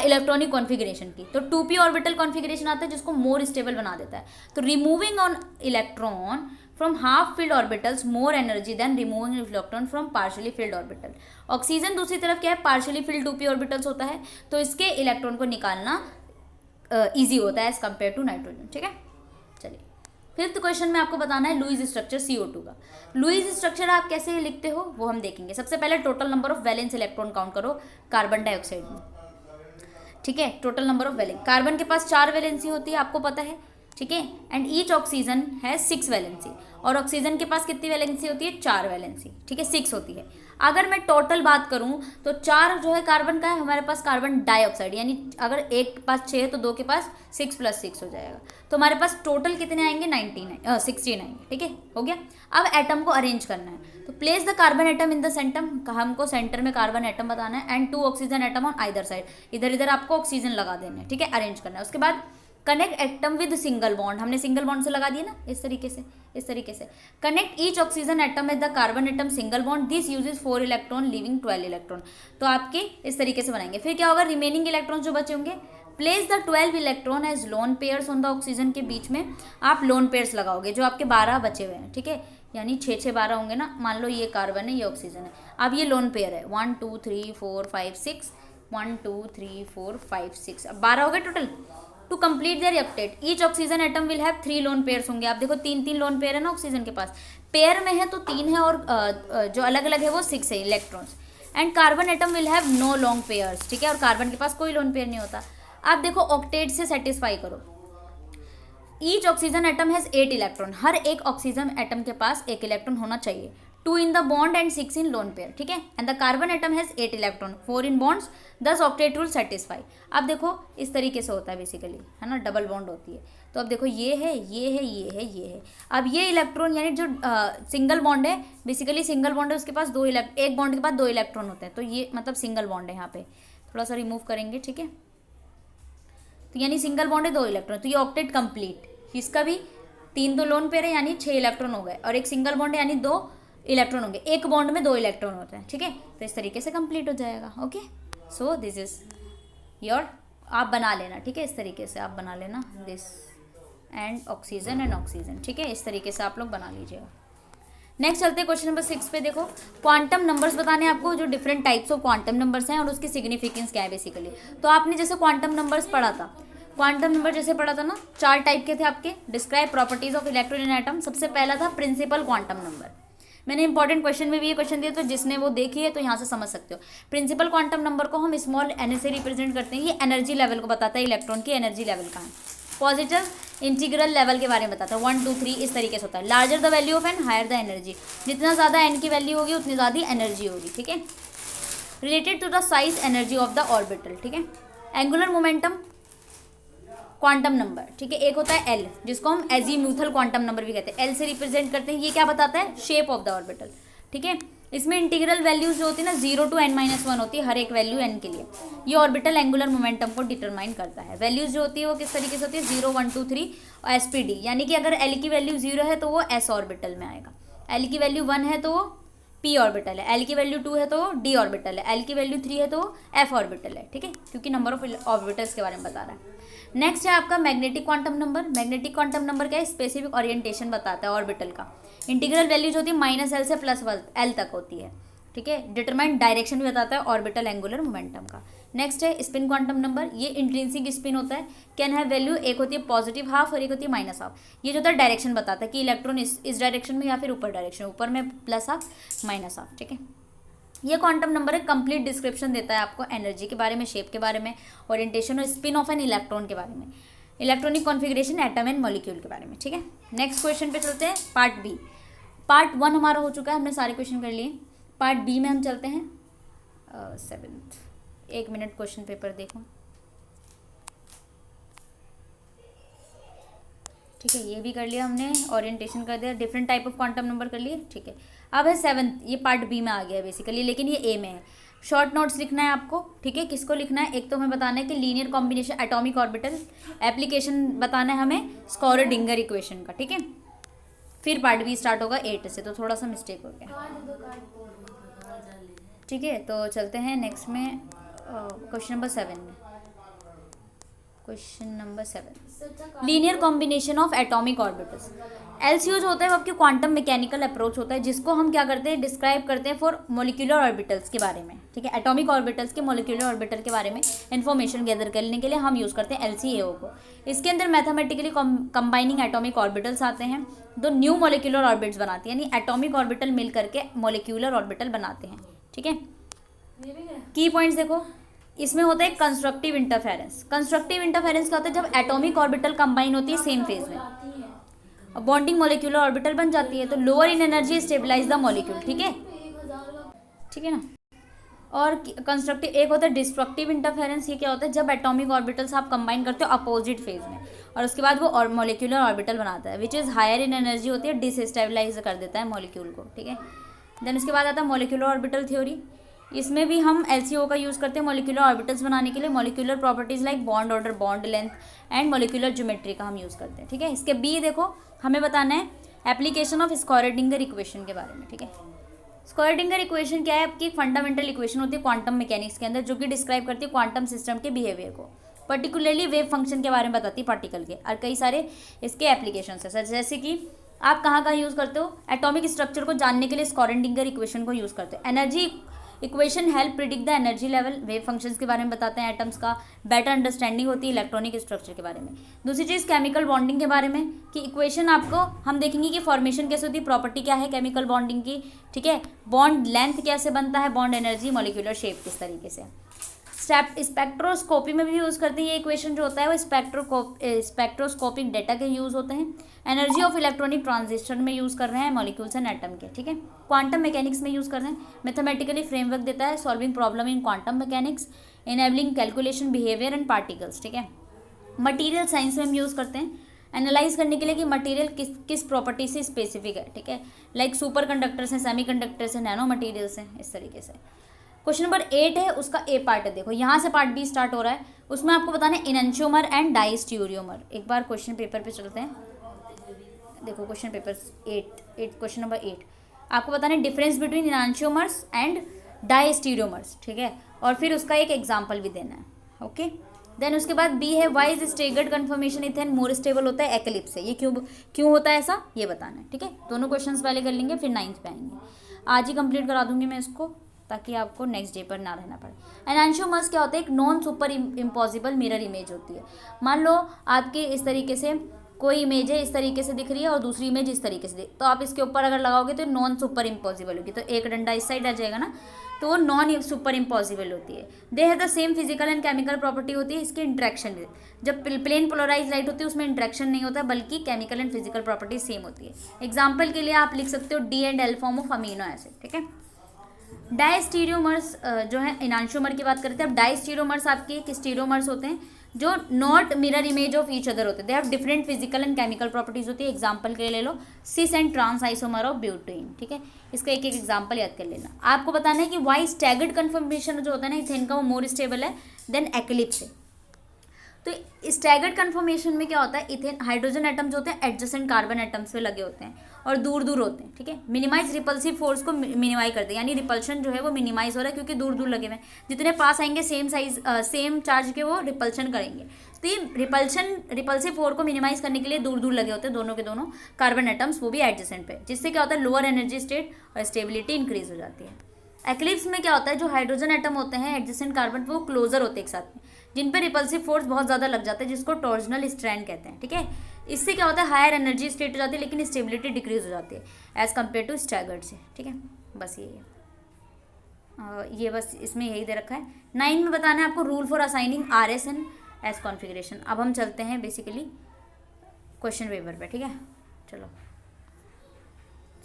इलेक्ट्रॉनिक कॉन्फिगरेशन की, तो 2p ऑर्बिटल कॉन्फिगरेशन आता है जिसको मोर स्टेबल बना देता है। तो removing on electron from half filled orbitals more energy than removing electron from partially filled orbital. Oxygen दूसरी तरफ क्या है, पार्शियली फिल्ड 2p ऑर्बिटल्स होता है, तो इसके इलेक्ट्रॉन को निकालना ईजी होता है एज कम्पेयर टू नाइट्रोजन। ठीक है, चलिए फिफ्थ क्वेश्चन में आपको बताना है लुईस स्ट्रक्चर CO2 का। लुईस स्ट्रक्चर आप कैसे लिखते हो वो हम देखेंगे। सबसे पहले total number of valence electron count करो कार्बन डाइऑक्साइड में। ठीक है, total number of valence, carbon के पास 4 वैलेंसी होती है आपको पता है। ठीक है, एंड ईच ऑक्सीजन है 6 वैलेंसी, और ऑक्सीजन के पास कितनी वैलेंसी होती है, 4 वैलेंसी। ठीक है, 6 होती है। अगर मैं टोटल बात करूं तो 4 जो है कार्बन का है हमारे पास कार्बन डाइऑक्साइड, यानी अगर एक के पास 6 है तो 2 के पास 6 + 6 हो जाएगा, तो हमारे पास टोटल कितने आएंगे, 16 आएंगे। ठीक है, हो गया। अब एटम को अरेंज करना है, तो place the carbon atom in the centre, हमको सेंटर में कार्बन एटम बताना है, and 2 oxygen atom on either side, इधर इधर आपको ऑक्सीजन लगा देना है। ठीक है, अरेंज करना है। उसके बाद connect atom with single bond, हमने सिंगल बॉन्ड से लगा दिया ना, इस तरीके से connect each oxygen atom with the carbon atom single bond, this uses 4 electron leaving 12 electron. तो आपके इस तरीके से बनाएंगे। फिर क्या होगा, रिमेनिंग इलेक्ट्रॉन जो बचे होंगे, place the 12 electron as lone pairs on the oxygen, के बीच में आप लोन पेयर्स लगाओगे जो आपके 12 बचे हुए हैं। ठीक है, यानी 6 12 होंगे ना, मान लो ये कार्बन है ये ऑक्सीजन है, अब ये लोन पेयर है 1 2 3 4 5 6, 1 2 3 4 5 6, अब 12 हो गए total. To complete their octet each oxygen atom will have 3 lone pairs होंगे। आप देखो 3 लोन पेयर है ना ऑक्सीजन के पास, पेयर में है तो 3 है, और जो अलग अलग है वो 6 है electrons. And carbon atom will have no long pairs. ठीक है, और कार्बन के पास कोई लोन पेयर नहीं होता। आप देखो ऑक्टेट से सेटिस्फाई करो, each oxygen atom has 8 electron, हर एक ऑक्सीजन एटम के पास 1 इलेक्ट्रॉन होना चाहिए। 2 in the bond and 6 in loan pair. ठीक है, and the carbon atom has 8 electron, 4 in bonds, दस ऑक्टेट रूल सेटिस्फाई। अब देखो इस तरीके से होता है बेसिकली, है ना, डबल बॉन्ड होती है। तो अब देखो ये है ये है ये है ये है, अब ये इलेक्ट्रॉन यानी जो सिंगल बॉन्ड है, बेसिकली सिंगल बॉन्ड है उसके पास एक बॉन्ड के पास 2 इलेक्ट्रॉन होते हैं, तो ये मतलब सिंगल बॉन्ड है। यहाँ पे थोड़ा सा रिमूव करेंगे। ठीक है, तो यानी सिंगल बॉन्ड है 2 इलेक्ट्रॉन, तो ये ऑक्टेट कंप्लीट। इसका भी 3 तो लोन पेयर है यानी 6 इलेक्ट्रॉन हो गए, और एक सिंगल बॉन्ड है यानी 2 इलेक्ट्रॉन होंगे, एक बॉन्ड में 2 इलेक्ट्रॉन होते हैं। ठीक है, तो इस तरीके से कंप्लीट हो जाएगा। Okay, so this is your, आप बना लेना। ठीक है, इस तरीके से आप बना लेना, दिस एंड ऑक्सीजन। ठीक है, इस तरीके से आप लोग बना लीजिएगा। नेक्स्ट चलते हैं क्वेश्चन नंबर 6 पे। देखो क्वांटम नंबर्स बताने आपको, जो different types of quantum numbers हैं और उसकी सिग्निफिकेंस क्या है बेसिकली। तो आपने जैसे क्वांटम नंबर्स पढ़ा था, क्वांटम नंबर जैसे पढ़ा था ना, 4 टाइप के थे आपके। Describe properties of electron in atom, सबसे पहला था प्रिंसिपल क्वांटम नंबर। मैंने इंपॉर्टेंट क्वेश्चन में भी ये क्वेश्चन दिया, तो जिसने वो देखी है तो यहाँ से समझ सकते हो। प्रिंसिपल क्वांटम नंबर को हम स्मॉल n से रिप्रेजेंट करते हैं। ये एनर्जी लेवल को बताता है, इलेक्ट्रॉन की एनर्जी लेवल का है। पॉजिटिव इंटीग्रल लेवल के बारे में बताता है, 1 2 3 इस तरीके से होता है। Larger the value of n higher the energy, जितना ज़्यादा एन की वैल्यू होगी उतनी ज़्यादा एनर्जी होगी। ठीक है, related to the size energy of the orbital. ठीक है, एंगुलर मोमेंटम क्वांटम नंबर। ठीक है, एक होता है एल, जिसको हम एजीम्यूथल क्वांटम नंबर भी कहते हैं, एल से रिप्रेजेंट करते हैं। ये क्या बताता है, शेप ऑफ द ऑर्बिटल। ठीक है, इसमें इंटीग्रल वैल्यूज जो होती है ना 0 to n-1 होती है, हर एक वैल्यू n के लिए। ये ऑर्बिटल एंगुलर मोमेंटम को डिटरमाइन करता है। वैल्यूज जो होती है वो किस तरीके से होती है, 0 1 2 3 और SPD, यानी कि अगर एल की वैल्यू 0 है तो वो s ऑर्बिटल में आएगा, एल की वैल्यू 1 है तो वो p ऑर्बिटल है, एल की वैल्यू 2 है तो d ऑर्बिटल है, एल की वैल्यू 3 है तो f ऑर्बिटल है। ठीक है, क्योंकि नंबर ऑफ ऑर्बिटल्स के बारे में बता रहा है। नेक्स्ट है आपका magnetic quantum number. Magnetic quantum number क्या है, स्पेसिफिक ओरिएंटेशन बताता है ऑर्बिटल का। इंटीग्रल वैल्यूज होती है -L से +L तक होती है। ठीक है, डिटरमाइंड डायरेक्शन भी बताता है ऑर्बिटल एंगुलर मोमेंटम का। नेक्स्ट है स्पिन क्वांटम नंबर। ये इंट्रिंसिक स्पिन होता है, कैन हैव वैल्यू, एक होती है पॉजिटिव हाफ और एक होती है -12। ये जो होता है डायरेक्शन बताता है कि इलेक्ट्रॉन इस डायरेक्शन में या फिर ऊपर डायरेक्शन, ऊपर में +12 -12। ठीक है, ये क्वांटम नंबर है, कंप्लीट डिस्क्रिप्शन देता है आपको एनर्जी के बारे में, शेप के बारे में, ओरिएंटेशन और स्पिन ऑफ एन इलेक्ट्रॉन के बारे में, electronic configuration, atom and molecule के बारे में। ठीक है, नेक्स्ट क्वेश्चन पे चलते हैं, पार्ट बी। पार्ट 1 हमारा हो चुका है, हमने सारे क्वेश्चन कर लिए। पार्ट बी में हम चलते हैं 7th। 1 मिनट क्वेश्चन पेपर देखो। ठीक है, ये भी कर लिया हमने, ओरिएंटेशन कर दिया, different type of quantum number कर लिए। ठीक है, अब है 7th, ये पार्ट बी में आ गया है बेसिकली, लेकिन ये ए में है। शॉर्ट नोट्स लिखना है आपको। ठीक है, किसको लिखना है, एक तो हमें बताना है कि linear combination atomic orbital, application बताना है हमें स्क्रोडिंगर इक्वेशन का। ठीक है, फिर पार्ट बी स्टार्ट होगा 8 से, तो थोड़ा सा मिस्टेक हो गया। ठीक है, तो चलते हैं नेक्स्ट में क्वेश्चन नंबर 7 में। Question number 7, linear combination of atomic orbitals. LCO जो होता है वो आपके क्वांटम मैकेनिकल अप्रोच होता है, जिसको हम क्या करते हैं, डिस्क्राइब करते हैं फॉर मोलिकुलर ऑर्बिटल्स के बारे में। ठीक है, एटॉमिक ऑर्बिटल्स के मोलिकुलर ऑर्बिटल के बारे में इन्फॉर्मेशन गैदर करने के लिए हम यूज़ करते हैं एलसीएओ को। इसके अंदर मैथमेटिकली कंबाइनिंग एटॉमिक ऑर्बिटल्स आते हैं, दो न्यू मोलिकुलर ऑर्बिट्स बनाते हैं, यानी एटॉमिक ऑर्बिटल मिल करके मोलिकुलर ऑर्बिटल बनाते हैं। ठीक है, की पॉइंट्स देखो, इसमें होता है कंस्ट्रक्टिव इंटरफेरेंस। कंस्ट्रक्टिव इंटरफेरेंस क्या होता है, जब एटॉमिक ऑर्बिटल कंबाइन होती है सेम फेज में, बॉन्डिंग मोलिकुलर ऑर्बिटल बन जाती है, तो lower in energy stabilize the molecule. ठीक है, ठीक है ना। और कंस्ट्रक्टिव एक होता है डिस्ट्रक्टिव इंटरफेरेंस। ये क्या होता है, जब एटॉमिक ऑर्बिटल्स आप कंबाइन करते हो अपोजिट फेज में, और उसके बाद वो और मोलिकुलर ऑर्बिटल बनाता है, which is higher in energy होती है, डिसस्टेबलाइज कर देता है मॉलिक्यूल को। ठीक है, देन उसके बाद आता है मोलिकुलर ऑर्बिटल थ्योरी। इसमें भी हम एलसीओ का यूज़ करते हैं मोलिकुलर ऑर्बिटल्स बनाने के लिए। Molecular properties like bond order, bond length and molecular geometry का हम यूज़ करते हैं। ठीक है, इसके बी देखो, हमें बताना है एप्लीकेशन ऑफ स्क्वायरडिंगर इक्वेशन के बारे में। ठीक है, स्क्वायरडिंगर इक्वेशन क्या है, आपकी फंडामेंटल इक्वेशन होती है क्वांटम मैकेनिक्स के अंदर, जो कि डिस्क्राइब करती है क्वांटम सिस्टम के बिहेवियर को, पर्टिकुलरली वेव फंक्शन के बारे में बताती है पार्टिकल के, और कई सारे इसके एप्लीकेशन है सर, जैसे कि आप कहाँ यूज़ करते हो, एटॉमिक स्ट्रक्चर को जानने के लिए स्क्वायरडिंगर इक्वेशन को यूज़ करते हो। Energy equation help predict the energy level, wave functions के बारे में बताते हैं एटम्स का, बेटर अंडरस्टैंडिंग होती है इलेक्ट्रॉनिक स्ट्रक्चर के बारे में। दूसरी चीज़ केमिकल बॉन्डिंग के बारे में, कि इक्वेशन आपको हम देखेंगे कि फॉर्मेशन कैसे होती है, प्रॉपर्टी क्या है केमिकल बॉन्डिंग की। ठीक है, बॉन्ड लेंथ कैसे बनता है, बॉन्ड एनर्जी, मॉलिक्यूलर शेप किस तरीके से। स्पेक्ट्रोस्कोपी में भी यूज़ करते हैं ये इक्वेशन जो होता है वो स्पेक्ट्रोस्कोपिक डेटा के यूज़ होते हैं। एनर्जी ऑफ इलेक्ट्रॉनिक ट्रांजिशन में यूज़ कर रहे हैं मॉलिक्यूल्स एंड एटम के। ठीक है, क्वांटम मैकेनिक्स में यूज़ कर रहे हैं, मैथमेटिकली फ्रेमवर्क देता है, solving problem in quantum mechanics, enabling calculation behaviour and particles. ठीक है, मटीरियल साइंस में हम यूज़ करते हैं एनालाइज करने के लिए कि मटेरियल किस प्रॉपर्टी से स्पेसिफिक है। ठीक है, लाइक सुपर कंडक्टर्स हैं, सेमी कंडक्टर्स हैं, नैनो मटीरियल्स हैं, इस तरीके से। क्वेश्चन नंबर 8 है, उसका ए पार्ट है, देखो यहाँ से पार्ट बी स्टार्ट हो रहा है, उसमें आपको बताना है इनैंशियोमर एंड डायस्टीरियोमर। एक बार क्वेश्चन पेपर पे चलते हैं, देखो क्वेश्चन पेपर 8 क्वेश्चन नंबर 8 आपको बताना है डिफरेंस बिटवीन इनैंशियोमर्स एंड डायस्टीरियोमर्स। ठीक है, और फिर उसका एक एग्जाम्पल भी देना है। ओके, देन उसके बाद बी है, why is staggered conformation ethane more stable होता है एक्लिप्स से, ये क्यों होता है ऐसा, ये बताना है। ठीक है, दोनों क्वेश्चंस पहले कर लेंगे, फिर 9th पे आएंगे। आज ही कंप्लीट करा दूंगी मैं इसको, ताकि आपको नेक्स्ट डे पर ना रहना पड़े। एनांशियोमर्स क्या होता है, एक non super impossible mirror image होती है। मान लो आपके इस तरीके से कोई इमेज है, इस तरीके से दिख रही है, और दूसरी इमेज इस तरीके से तो आप इसके ऊपर अगर लगाओगे तो नॉन सुपर इम्पॉसिबल होगी, तो एक डंडा इस साइड आ जाएगा ना, तो वो नॉन सुपर इम्पॉसिबल होती है। They have the same physical and chemical property होती है, इसकी इंट्रैक्शन, जब प्लेन पोलराइज लाइट होती है उसमें इंट्रैक्शन नहीं होता, बल्कि chemical and physical property same होती है। एग्जाम्पल के लिए आप लिख सकते हो D and L form of amino acid. ठीक है, डायस्टीरियोमर्स जो है, इनैंशियोमर की बात करते हैं। अब डायस्टीरियोमर्स आपके एक स्टीरियोमर्स होते हैं जो not mirror image of each other होते हैं, they have different physical and chemical properties होती है। एग्जांपल के लिए ले लो cis and trans isomer of butane. ठीक है, इसका एक एक एग्जांपल याद कर लेना। आपको बताना है कि वाई स्टैगर्ड कन्फर्मेशन जो होता है ना इथेन का, वो मोर स्टेबल है देन एक्लिप्स है। तो स्टैगर्ड कन्फर्मेशन में क्या होता है, इथेन हाइड्रोजन एटम जो होते हैं एडजेसेंट कार्बन एटम्स पे लगे होते हैं और दूर दूर होते हैं। ठीक है, मिनिमाइज रिपल्सिव फोर्स को मिनिमाइज करते हैं, यानी रिपल्शन जो है वो मिनिमाइज हो रहा है क्योंकि दूर दूर लगे हुए हैं। जितने पास आएंगे सेम साइज सेम चार्ज के वो रिपल्शन करेंगे। तो ये रिपल्सिव फोर्स को मिनिमाइज करने के लिए दूर दूर लगे होते हैं दोनों के दोनों कार्बन एटम्स, वो भी एडजेसेंट पे, जिससे क्या होता है लोअर एनर्जी स्टेट और स्टेबिलिटी इंक्रीज हो जाती है। एक्लिप्स में क्या होता है, जो हाइड्रोजन एटम होते हैं एडजेसेंट कार्बन वो क्लोजर होते हैं एक साथ में, जिन पर रिपल्सिव फोर्स बहुत ज़्यादा लग जाता है, जिसको टॉर्जनल स्ट्रैंड कहते हैं। ठीक है, इससे क्या होता है हायर एनर्जी स्टेट हो जाती है, लेकिन स्टेबिलिटी डिक्रीज हो जाती है एज कम्पेयर टू स्टैगर्ड से। ठीक है, बस यही है, ये बस इसमें यही दे रखा है। 9 में बताना है आपको rule for assigning R S and S configuration. अब हम चलते हैं बेसिकली क्वेश्चन पेपर पे। ठीक है, चलो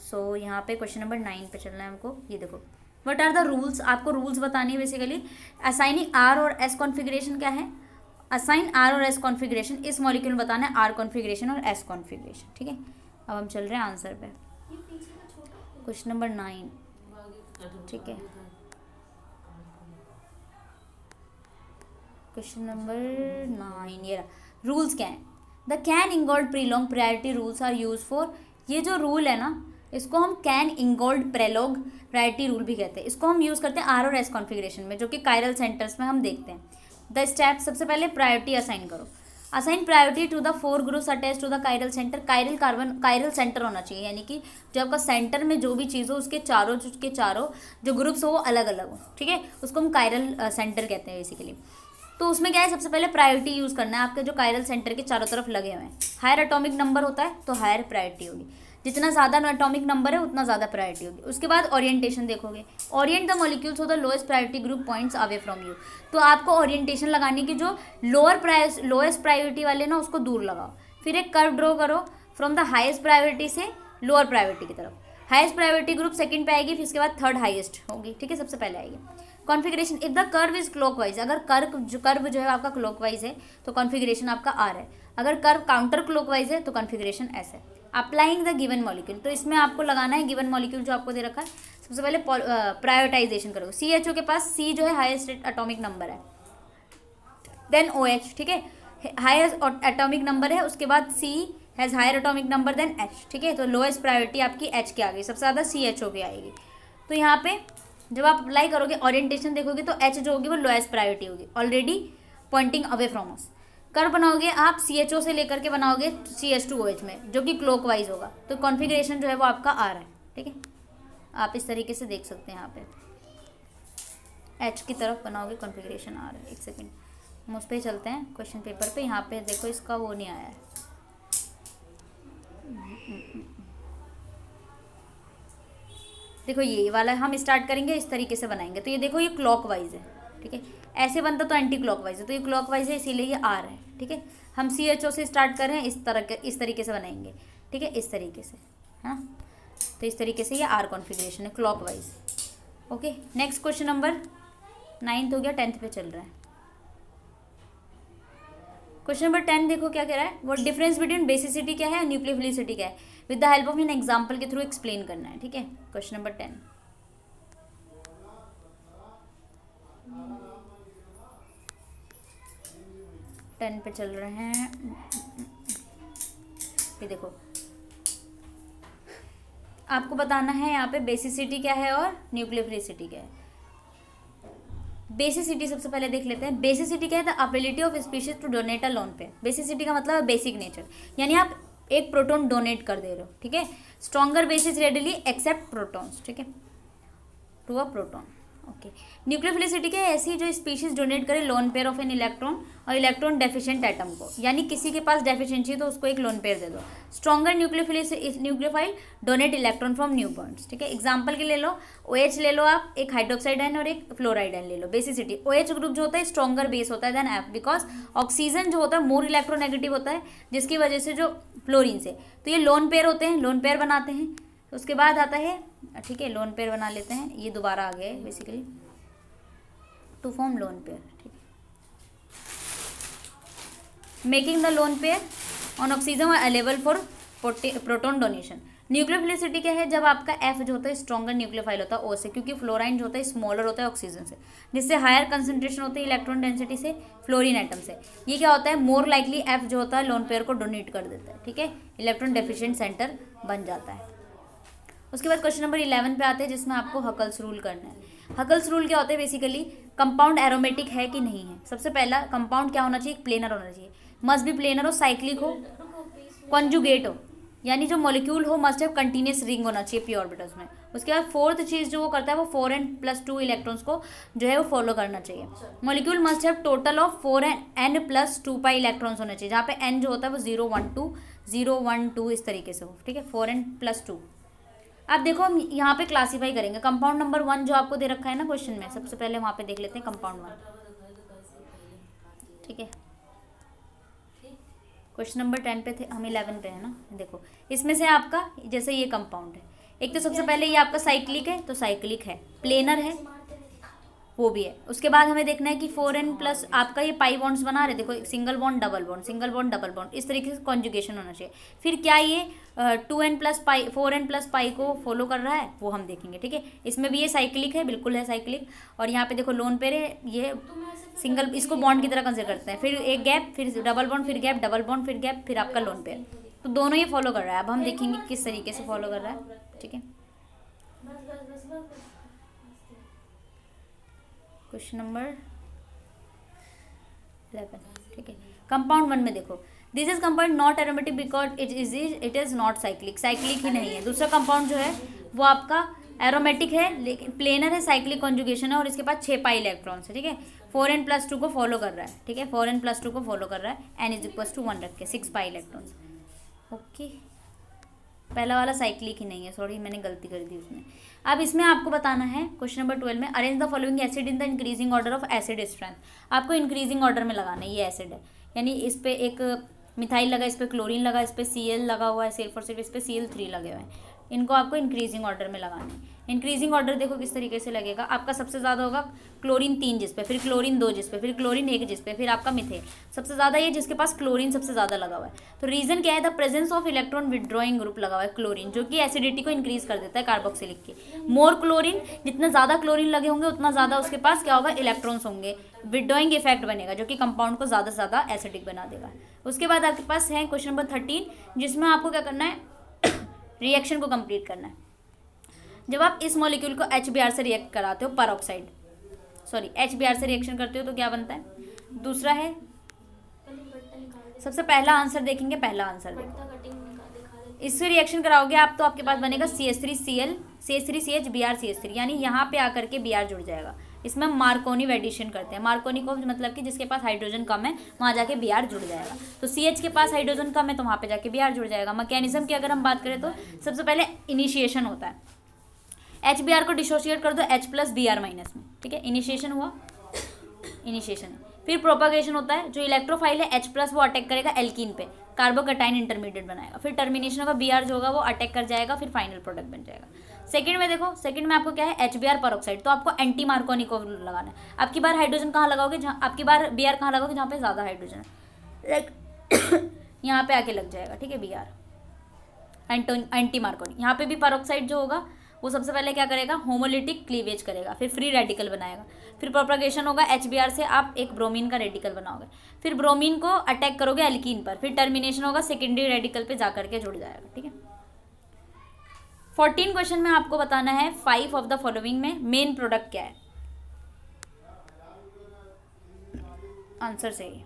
सो यहाँ पे क्वेश्चन नंबर 9 पे चलना है हमको। ये देखो व्हाट आर द रूल्स, आपको रूल्स बतानी है बेसिकली। असाइनिंग आर और एस कॉन्फिगरेशन क्या है, असाइन आर और एस कॉन्फिगरेशन, इस मॉलिक्यूल में बताना है आर कॉन्फिगरेशन और एस कॉन्फिगरेशन। ठीक है, अब हम चल रहे हैं आंसर पे, क्वेश्चन नंबर 9। ठीक है, क्वेश्चन नंबर 9 ये रहा। रूल्स क्या है, the Cahn Ingold Prelog priority rules are use for, ये जो रूल है ना, इसको हम Cahn Ingold Prelog priority rule भी कहते हैं। इसको हम यूज़ करते हैं आर और एस कॉन्फ़िगरेशन में, जो कि कायरल सेंटर्स में हम देखते हैं। द स्टेप, सबसे पहले प्रायोरिटी असाइन करो। Assign priority to the 4 groups attach to the chiral center. Chiral center होना चाहिए, यानी कि जो आपका सेंटर में जो भी चीज़ हो उसके चारों जो ग्रुप्स हो वो अलग अलग हो, ठीक है, उसको हम कायरल सेंटर कहते हैं बेसिकली। तो उसमें क्या है, सबसे पहले प्रायोरिटी यूज़ करना है। आपके जो कायरल सेंटर के चारों तरफ लगे हुए हैं, हायर एटॉमिक नंबर होता है तो हायर प्रायोरिटी होगी, जितना ज़्यादा एटॉमिक नंबर है उतना ज़्यादा प्रायोरिटी होगी। उसके बाद ओरिएंटेशन देखोगे, orient the molecules to the lowest priority group points away from you. तो आपको ओरिएंटेशन लगाने की, जो लोएस्ट प्रायोरिटी वाले ना उसको दूर लगाओ। फिर एक कर्व ड्रॉ करो फ्रॉम द हाईएस्ट प्रायोरिटी से लोअर प्रायोरिटी की तरफ। हाईएस्ट प्रायोरिटी ग्रुप सेकंड पे आएगी, फिर उसके बाद थर्ड हाईएस्ट होगी, ठीक है, सबसे पहले आएगी। Configuration, if the curve is clockwise, अगर कर्व जो है आपका क्लॉकवाइज है तो कॉन्फ़िगरेशन आपका आर है, अगर कर्व काउंटर क्लॉकवाइज है तो कॉन्फ़िगरेशन एस है। अप्लाइंग द गिवन मॉलिक्यूल, तो इसमें आपको लगाना है गिवन मॉलिक्यूल जो आपको दे रखा है। सबसे पहले प्रायोरिटाइजेशन करो। CHO के पास C जो है हाईएस्ट एटॉमिक नंबर है, देन OH, ठीक है, हाईएस्ट एटॉमिक नंबर है, उसके बाद C has higher atomic number than H, ठीक है। तो लोएस्ट प्रायोरिटी आपकी H की आ गई, सबसे ज़्यादा CHO की आएगी। तो यहाँ पे जब आप अप्लाई करोगे, ओरिएंटेशन देखोगे तो H जो होगी वो लोएस्ट प्रायोरिटी होगी, already pointing away from us. Curve बनाओगे आप CHO से लेकर के बनाओगे CH2OH में, जो कि क्लॉकवाइज होगा, तो कॉन्फ़िगरेशन जो है वो आपका आर है, ठीक है। आप इस तरीके से देख सकते हैं, यहाँ पे H की तरफ बनाओगे कॉन्फ़िगरेशन आर है। एक सेकेंड, हम उस पर चलते हैं क्वेश्चन पेपर पे। यहाँ पे देखो इसका वो नहीं आया है, देखो ये वाला हम स्टार्ट करेंगे, इस तरीके से बनाएंगे। तो ये देखो, ये क्लॉकवाइज है, ठीक है, ऐसे बनता तो एंटी क्लॉकवाइज है, तो ये क्लॉकवाइज है इसीलिए ये आर है, ठीक है। हम CHO से स्टार्ट कर रहे हैं, इस तरीके से बनाएंगे, ठीक है, इस तरीके से, है ना। तो इस तरीके से ये आर कॉन्फ़िगरेशन है clockwise. Okay, next question number 9 हो गया, 10th पे चल रहा है। क्वेश्चन नंबर 10 देखो क्या कह रहा है, वो डिफरेंस बिटवीन बेसिसिटी क्या है और न्यूक्लियोफिलिसिटी क्या है, with the help of an example के थ्रू एक्सप्लेन करना है, ठीक है। क्वेश्चन नंबर 10 पे चल रहे हैं। ये देखो, आपको बताना है यहाँ पे बेसिसिटी क्या है और न्यूक्लियोफिलिसिटी क्या है। बेसिसिटी सबसे पहले देख लेते हैं। बेसिसिटी क्या है, the ability of species to donate a lone pair. Basicity का मतलब है बेसिक नेचर, यानी आप एक प्रोटॉन डोनेट कर दे रहे हो, ठीक है। Stronger bases readily accept protons, ठीक है, to a proton. Okay, nucleophilicity क्या है, ऐसी जो स्पीशीज डोनेट करे lone pair of an electron और इलेक्ट्रॉन डेफिशिएंट एटम को, यानी किसी के पास डेफिशिएंसी है तो उसको एक लोन पेयर दे दो। Stronger nucleophile donate electron from new bonds, ठीक है। एग्जाम्पल के ले लो, OH ले लो आप, एक हाइड्रोक्साइड आयन और एक फ्लोराइड आयन ले लो। बेसिसिटी, OH ग्रुप जो होता है स्ट्रॉन्गर बेस होता है देन F, बिकॉज ऑक्सीजन जो होता है मोर इलेक्ट्रोनेगेटिव होता है, जिसकी वजह से जो फ्लोरीन से, तो ये लोन पेयर होते हैं, लोन पेयर बनाते हैं। उसके बाद आता है, ठीक है, लोन पेयर बना लेते हैं, ये दोबारा आ गया है basically, to form lone pair, ठीक है। Making the lone pair on oxygen और available for proton donation. Nucleophilicity क्या है, जब आपका F जो होता है स्ट्रॉन्गर न्यूक्लियोफाइल होता है O से, क्योंकि फ्लोराइन जो होता है स्मॉलर होता है ऑक्सीजन से, जिससे हायर कंसंट्रेशन होती है इलेक्ट्रॉन डेंसिटी से फ्लोरीन एटम से। ये क्या होता है, मोर लाइकली F जो होता है लोन पेयर को डोनेट कर देता है, ठीक है, इलेक्ट्रॉन डेफिशिएंट सेंटर बन जाता है। उसके बाद क्वेश्चन नंबर 11 पे आते हैं, जिसमें आपको हकल्स रूल करना है। हकल्स रूल क्या होता है, बेसिकली कंपाउंड एरोमेटिक है कि नहीं है। सबसे पहला कंपाउंड क्या होना चाहिए, प्लेनर होना चाहिए, मस्ट भी प्लेनर हो, साइक्लिक हो, कॉन्जुगेट हो, यानी जो मॉलिक्यूल हो मस्ट हैव कंटिन्यूस रिंग होना चाहिए पी ऑर्बिटल्स में। उसके बाद फोर्थ चीज़ जो वो करता है वो 4n+2 इलेक्ट्रॉन्स को जो है वो फॉलो करना चाहिए। Molecule must have total of 4n+2 pi electrons होने चाहिए, जहाँ पे n जो होता है वो 0 1 2 इस तरीके से हो, ठीक है, 4n+2। अब देखो हम यहाँ पे क्लासीफाई करेंगे। कंपाउंड नंबर 1 जो आपको दे रखा है ना क्वेश्चन में, सबसे पहले वहाँ पे देख लेते हैं कंपाउंड 1, ठीक है। क्वेश्चन नंबर 10 पे थे, हम 11 पे है ना। देखो इसमें से आपका जैसे ये कंपाउंड है, एक तो सबसे पहले ये आपका साइक्लिक है, तो साइक्लिक है, प्लेनर है, वो भी है। उसके बाद हमें देखना है कि 4n+ आपका ये पाई बॉन्ड्स बना रहे, देखो single bond double bond, single bond double bond, इस तरीके से कॉन्जुगेशन होना चाहिए। फिर क्या ये 2n+पाई 4n+पाई को फॉलो कर रहा है, वो हम देखेंगे, ठीक है। इसमें भी ये साइक्लिक है, बिल्कुल है साइक्लिक। और यहाँ पे देखो लोन पेयर है, ये सिंगल, इसको बॉन्ड की तरह कंसिडर करते हैं। फिर एक गैप, फिर डबल बॉन्ड, फिर गैप, डबल बॉन्ड, फिर गैप, फिर आपका लोन पेयर। तो दोनों ही फॉलो कर रहा है। अब हम देखेंगे किस तरीके से फॉलो कर रहा है, ठीक है। क्वेश्चन नंबर 11, ठीक है। कंपाउंड 1 में देखो, this is compound not aromatic because it is not cyclic, cyclic ही नहीं है। दूसरा कंपाउंड जो है वो आपका एरोमेटिक है लेकिन प्लेनर है, साइक्लिक कॉन्जुगेशन है और इसके पास 6 पाई इलेक्ट्रॉन्स है, ठीक है। 4n+2 को फॉलो कर रहा है, ठीक है। 4n+2 को फॉलो कर रहा है, n = 1 रख के 6 पाई इलेक्ट्रॉन्स, ओके। पहला वाला साइक्लिक ही नहीं है, सॉरी मैंने गलती कर दी उसमें। अब इसमें आपको बताना है क्वेश्चन नंबर 12 में, arrange the following acid in the increasing order of acid strength. आपको इंक्रीजिंग ऑर्डर में लगाना है, ये एसिड है, यानी इस पे एक मिथाइल लगा, इस पे क्लोरीन लगा, इस पे Cl लगा हुआ है, CL4 इस पे Cl3 लगे हुए हैं। इनको आपको इंक्रीजिंग ऑर्डर में लगाना है। इंक्रीजिंग ऑर्डर देखो किस तरीके से लगेगा। आपका सबसे ज़्यादा होगा क्लोरीन 3 जिस पे, फिर क्लोरीन 2 जिस पे, फिर क्लोरीन 1 जिस पे, फिर आपका मिथेन सबसे ज़्यादा, ये जिसके पास क्लोरीन सबसे ज़्यादा लगा हुआ है। तो रीज़न क्या है, the presence of electron withdrawing group लगा हुआ है क्लोरीन, जो कि एसिडिटी को इंक्रीज कर देता है कार्बोक्सिलिक की। मोर क्लोरीन, जितना ज़्यादा क्लोरीन लगे होंगे उतना ज़्यादा उसके पास क्या होगा, इलेक्ट्रॉन्स होंगे, विड्रॉइंग इफेक्ट बनेगा जो कि कंपाउंड को ज़्यादा से ज़्यादा एसिडिक बना देगा। उसके बाद आपके पास है क्वेश्चन नंबर 13, जिसमें आपको क्या करना है, रिएक्शन को कंप्लीट करना है। जब आप इस मॉलिक्यूल को HBr से रिएक्ट कराते हो, परऑक्साइड सॉरी HBr से रिएक्शन करते हो तो क्या बनता है। दूसरा है, सबसे पहला आंसर देखेंगे, पहला आंसर देखो, इससे रिएक्शन कराओगे आप तो आपके पास बनेगा CH3Cl CH3CH Br CH3, यानी यहाँ पे आकर के Br जुड़ जाएगा। इसमें मार्कोनी एडिशन करते हैं, मार्कोनी को मतलब कि जिसके पास हाइड्रोजन कम है वहाँ जाके Br जुड़ जाएगा। तो CH के पास हाइड्रोजन कम है तो वहाँ पे जाके Br जुड़ जाएगा। मैकेनिज्म की अगर हम बात करें तो सबसे पहले इनिशिएशन होता है, HBr को डिसोशिएट कर दो H+Br- में, ठीक है, इनिशिएशन हुआ, इनिशिएशन। फिर प्रोपागेशन होता है, जो इलेक्ट्रोफाइल है H+ वो अटैक करेगा एल्कीन पे, कार्बोकटाइन इंटरमीडिएट बनाएगा। फिर टर्मिनेशन होगा, Br जो होगा वो अटैक कर जाएगा, फिर फाइनल प्रोडक्ट बन जाएगा। सेकंड में देखो, सेकंड में आपको क्या है, HBr परऑक्साइड, तो आपको एंटी मार्कोनी को लगाना है। आपकी बार हाइड्रोजन कहाँ लगाओगे, जहाँ आपकी बार Br कहाँ लगाओगे, जहाँ पे ज़्यादा हाइड्रोजन है, यहाँ पे आके लग जाएगा, ठीक है। Br एंटी मार्कोनी, यहाँ पे भी परऑक्साइड जो होगा वो सबसे पहले क्या करेगा, होमोलिटिक क्लीवेज करेगा, फिर फ्री रेडिकल बनाएगा। फिर प्रोपगेशन होगा, HBr से आप एक ब्रोमीन का रेडिकल बनाओगे, फिर ब्रोमीन को अटैक करोगे एल्कीन पर, फिर टर्मिनेशन होगा, सेकेंडरी रेडिकल पे जाकर के जुड़ जाएगा, ठीक है। 14 क्वेश्चन में आपको बताना है 5 ऑफ द फॉलोइंग में मेन प्रोडक्ट क्या है। आंसर सही।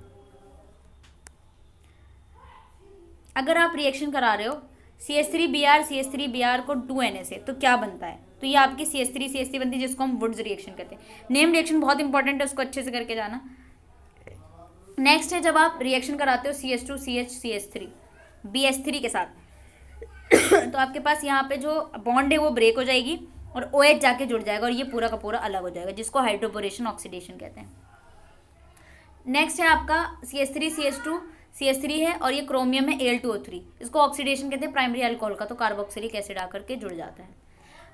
अगर आप रिएक्शन करा रहे हो CH3Br को 2Na से, तो क्या बनता है, तो ये आपकी CH3 बनती है, जिसको हम वुड्स रिएक्शन कहते हैं। नेम रिएक्शन बहुत इंपॉर्टेंट है, उसको अच्छे से करके जाना। नेक्स्ट है, जब आप रिएक्शन कराते हो CH2CH BH3 के साथ तो आपके पास यहाँ पे जो बॉन्ड है वो ब्रेक हो जाएगी और OH जाके जुड़ जाएगा और ये पूरा का पूरा अलग हो जाएगा, जिसको हाइड्रोबोरेशन ऑक्सीडेशन कहते हैं। नेक्स्ट है आपका CH3 है और ये क्रोमियम है Al2O3, इसको ऑक्सीडेशन कहते हैं प्राइमरी अल्कोहल का, तो कार्बोक्सिलिक एसिड आकर के जुड़ जाता है।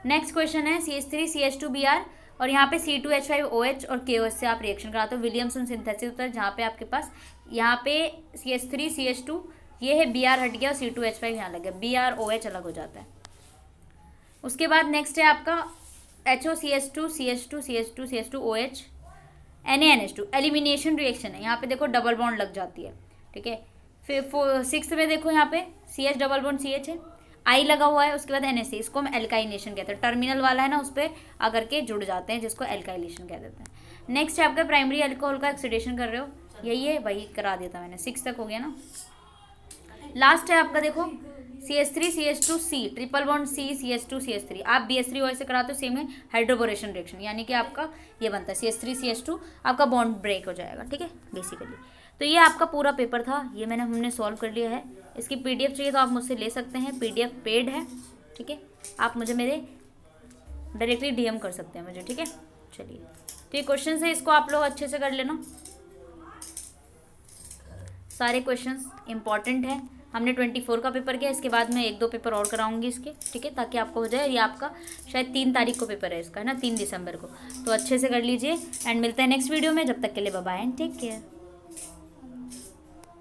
नेक्स्ट क्वेश्चन है CH3CH2Br और यहाँ पे C2H5OH और KOH से आप रिएक्शन कराते हो, विलियमसन सिंथेसिस होता है, जहाँ पे आपके पास यहाँ पे CH3CH2 ये है, Br हट गया और C2H5 यहाँ लग गया, BrOH अलग हो जाता है। उसके बाद नेक्स्ट है आपका HOCH2CH2CH2CH2OH NaNH2, एलिमिनेशन रिएक्शन है, यहाँ पे देखो डबल बॉन्ड लग जाती है, ठीक है। फिर 6 में देखो यहाँ पे CH डबल बॉन्ड CH है, I लगा हुआ है, उसके बाद NH, इसको हम एल्काइनेशन कहते हैं, टर्मिनल वाला है ना उस पर आकर के जुड़ जाते हैं, जिसको एल्काइलेशन कह देते हैं। नेक्स्ट है आपका प्राइमरी अल्कोहल का ऑक्सीडेशन कर रहे हो, यही है, वही करा देता मैंने, 6 तक हो गया ना। लास्ट है आपका देखो CH3CH2C triple bond C CH2CH3, आप BH3OH से कराते हो, सेम है हाइड्रोबोरेशन रिएक्शन, यानी कि आपका ये बनता है CH3CH2, आपका बॉन्ड ब्रेक हो जाएगा, ठीक है बेसिकली। तो ये आपका पूरा पेपर था, ये हमने सॉल्व कर लिया है। इसकी PDF चाहिए तो आप मुझसे ले सकते हैं, PDF पेड है, ठीक है। आप मुझे मेरे डायरेक्टली DM कर सकते हैं मुझे, ठीक है। चलिए, तो ये क्वेश्चन है, इसको आप लोग अच्छे से कर लेना, सारे क्वेश्चंस इंपॉर्टेंट है। हमने 24 का पेपर किया, इसके बाद मैं 1-2 पेपर और कराऊंगी इसके, ठीक है, ताकि आपको हो जाए। ये आपका शायद 3 तारीख को पेपर है इसका, है ना, 3 दिसंबर को, तो अच्छे से कर लीजिए एंड मिलते हैं नेक्स्ट वीडियो में। जब तक के लिए bye bye and take care.